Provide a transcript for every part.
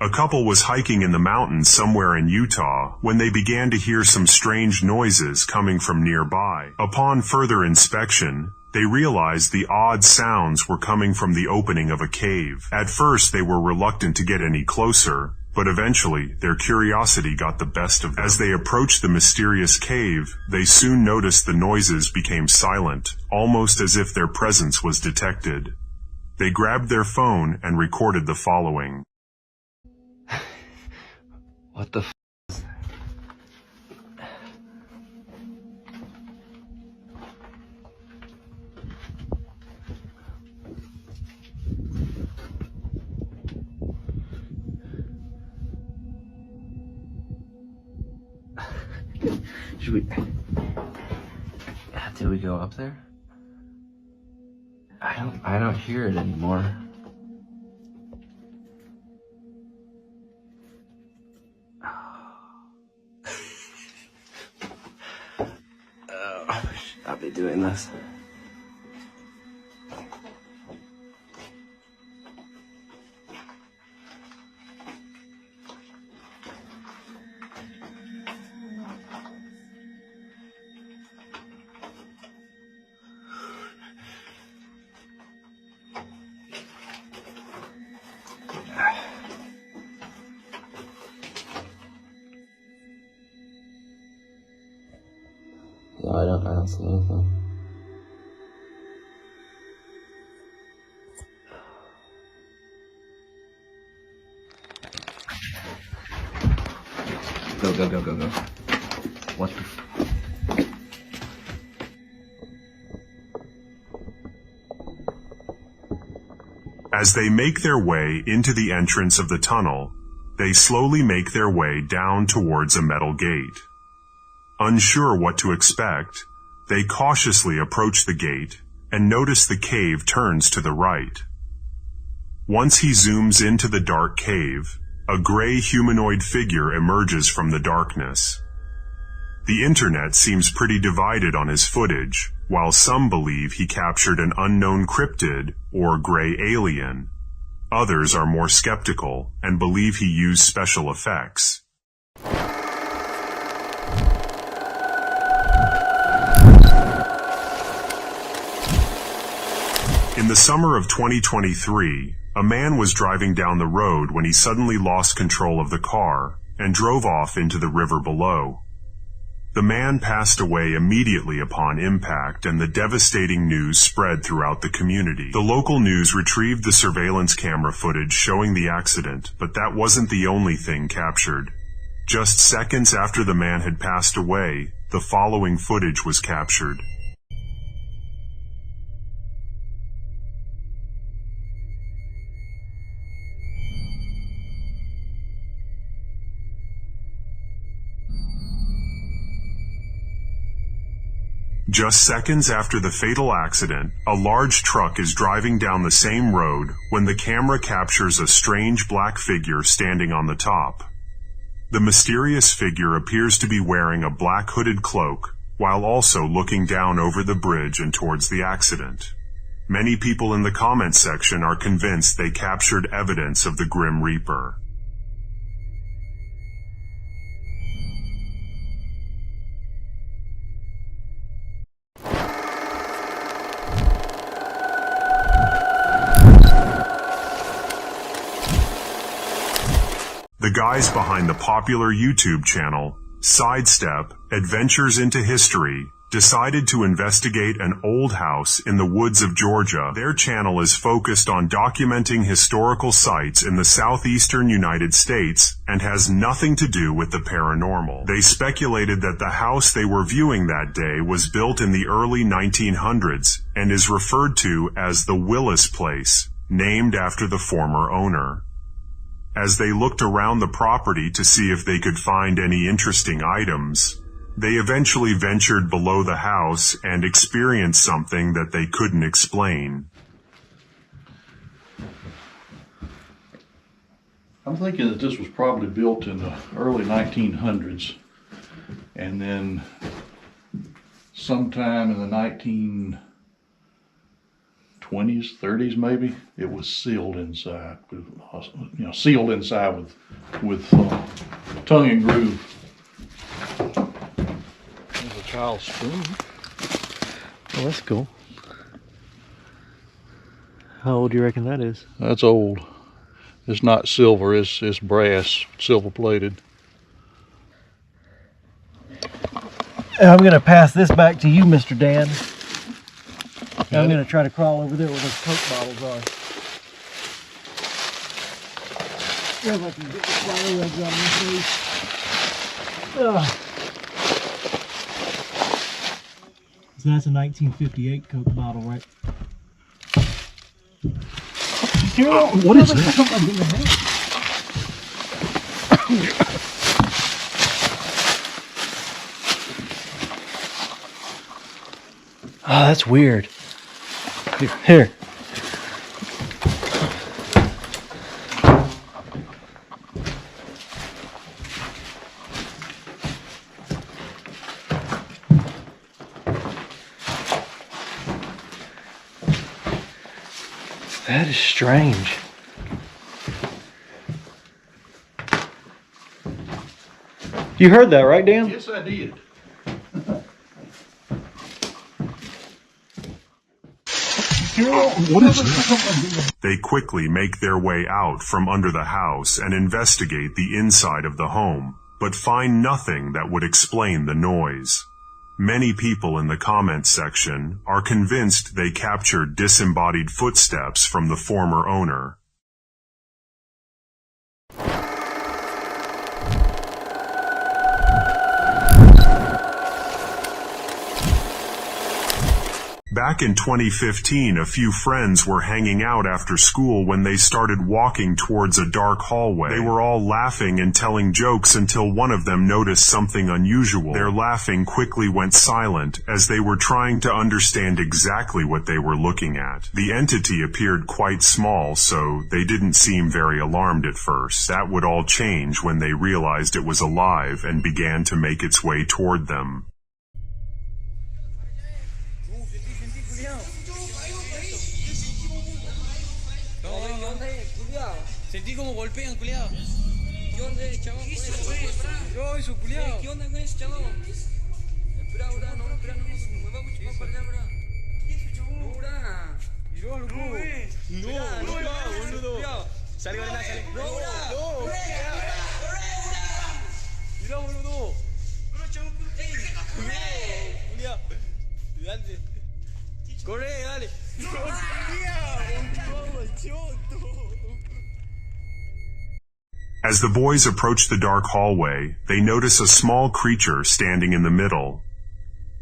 A couple was hiking in the mountains somewhere in Utah when they began to hear some strange noises coming from nearby. Upon further inspection, they realized the odd sounds were coming from the opening of a cave. At first, they were reluctant to get any closer, but eventually their curiosity got the best of them. As they approached the mysterious cave, they soon noticed the noises became silent, almost as if their presence was detected. They grabbed their phone and recorded the following. What the f*** is Should we... Did we go up there? I don't hear it anymore. I'll be doing this. No, I don't see anything. Go. What the f... As they make their way into the entrance of the tunnel, they slowly make their way down towards a metal gate. Unsure what to expect, they cautiously approach the gate and notice the cave turns to the right. Once he zooms into the dark cave, a gray humanoid figure emerges from the darkness. The internet seems pretty divided on his footage, while some believe he captured an unknown cryptid or gray alien. Others are more skeptical and believe he used special effects. In the summer of 2023, a man was driving down the road when he suddenly lost control of the car and drove off into the river below. The man passed away immediately upon impact, and the devastating news spread throughout the community. The local news retrieved the surveillance camera footage showing the accident, but that wasn't the only thing captured. Just seconds after the man had passed away, the following footage was captured. Just seconds after the fatal accident, a large truck is driving down the same road when the camera captures a strange black figure standing on the top. The mysterious figure appears to be wearing a black hooded cloak, while also looking down over the bridge and towards the accident. Many people in the comment section are convinced they captured evidence of the Grim Reaper. The guys behind the popular YouTube channel, Sidestep Adventures into History, decided to investigate an old house in the woods of Georgia. Their channel is focused on documenting historical sites in the southeastern United States and has nothing to do with the paranormal. They speculated that the house they were viewing that day was built in the early 1900s and is referred to as the Willis Place, named after the former owner. As they looked around the property to see if they could find any interesting items, they eventually ventured below the house and experienced something that they couldn't explain. I'm thinking that this was probably built in the early 1900s, and then sometime in the 20s, 30s maybe. It was sealed inside with, sealed inside with tongue and groove. There's a child's spoon. Oh, that's cool. How old do you reckon that is? That's old. It's not silver, it's brass, silver plated. I'm going to pass this back to you, Mr. Dan. I'm going to try to crawl over there where those Coke bottles are. If I can get the fire legs out of my face. So that's a 1958 Coke bottle, right? What is that? Oh, that's weird. Here. That is strange. You heard that, right, Dan? Yes, I did. What is that? They quickly make their way out from under the house and investigate the inside of the home, but find nothing that would explain the noise. Many people in the comments section are convinced they captured disembodied footsteps from the former owner. Back in 2015, a few friends were hanging out after school when they started walking towards a dark hallway. They were all laughing and telling jokes until one of them noticed something unusual. Their laughing quickly went silent as they were trying to understand exactly what they were looking at. The entity appeared quite small, so they didn't seem very alarmed at first. That would all change when they realized it was alive and began to make its way toward them. Sentí como golpean, culiao. ¿Qué onda ese chabón? Yo, eso, culiao. ¿Qué onda con ese chabón? Espera, ahora, no, espera, no. Me va mucho más para allá, ahora. ¿Qué es ese chabón? No, ahora. Yo, loco. No, boludo. Salga de la sale. No, no. Mira, boludo. No, chabón, culiao. Dale. Corre, dale. As the boys approach the dark hallway, they notice a small creature standing in the middle.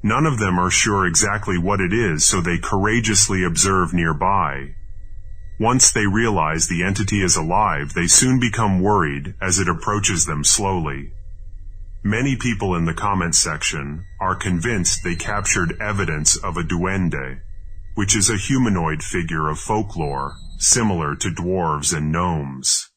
None of them are sure exactly what it is, so they courageously observe nearby. Once they realize the entity is alive, they soon become worried as it approaches them slowly. Many people in the comments section are convinced they captured evidence of a duende, which is a humanoid figure of folklore, similar to dwarves and gnomes.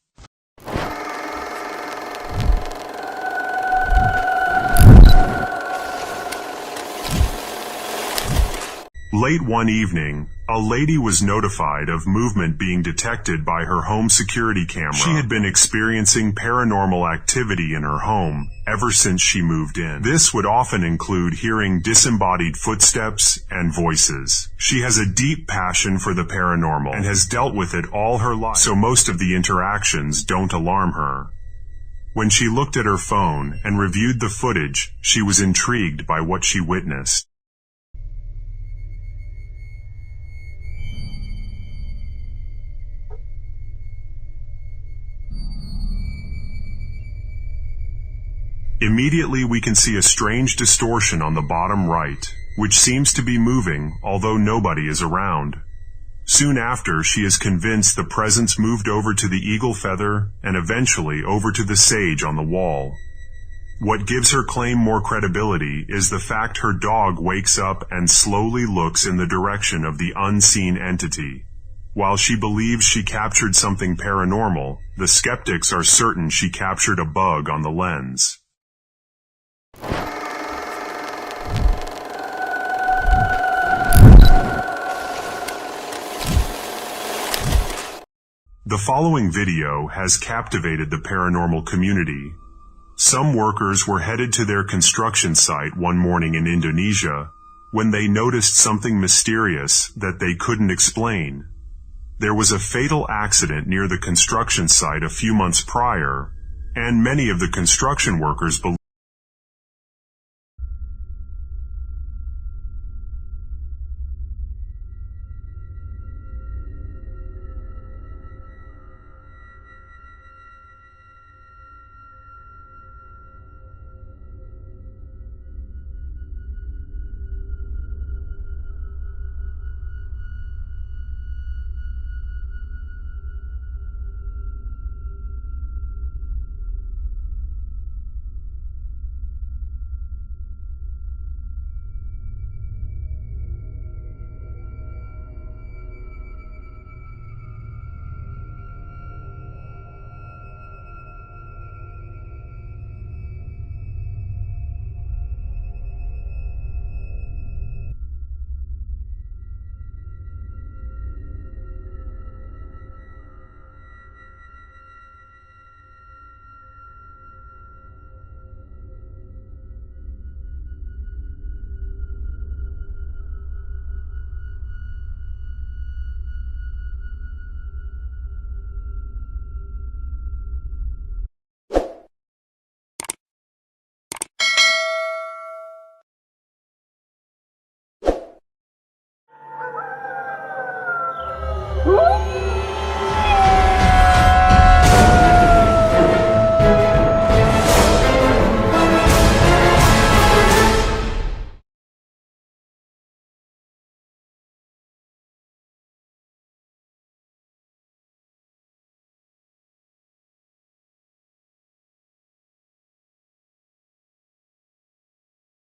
Late one evening, a lady was notified of movement being detected by her home security camera. She had been experiencing paranormal activity in her home ever since she moved in. This would often include hearing disembodied footsteps and voices. She has a deep passion for the paranormal and has dealt with it all her life, so most of the interactions don't alarm her. When she looked at her phone and reviewed the footage, she was intrigued by what she witnessed. Immediately we can see a strange distortion on the bottom right, which seems to be moving, although nobody is around. Soon after, she is convinced the presence moved over to the eagle feather and eventually over to the sage on the wall. What gives her claim more credibility is the fact her dog wakes up and slowly looks in the direction of the unseen entity. While she believes she captured something paranormal, the skeptics are certain she captured a bug on the lens. The following video has captivated the paranormal community. Some workers were headed to their construction site one morning in Indonesia when they noticed something mysterious that they couldn't explain. There was a fatal accident near the construction site a few months prior, and many of the construction workers believed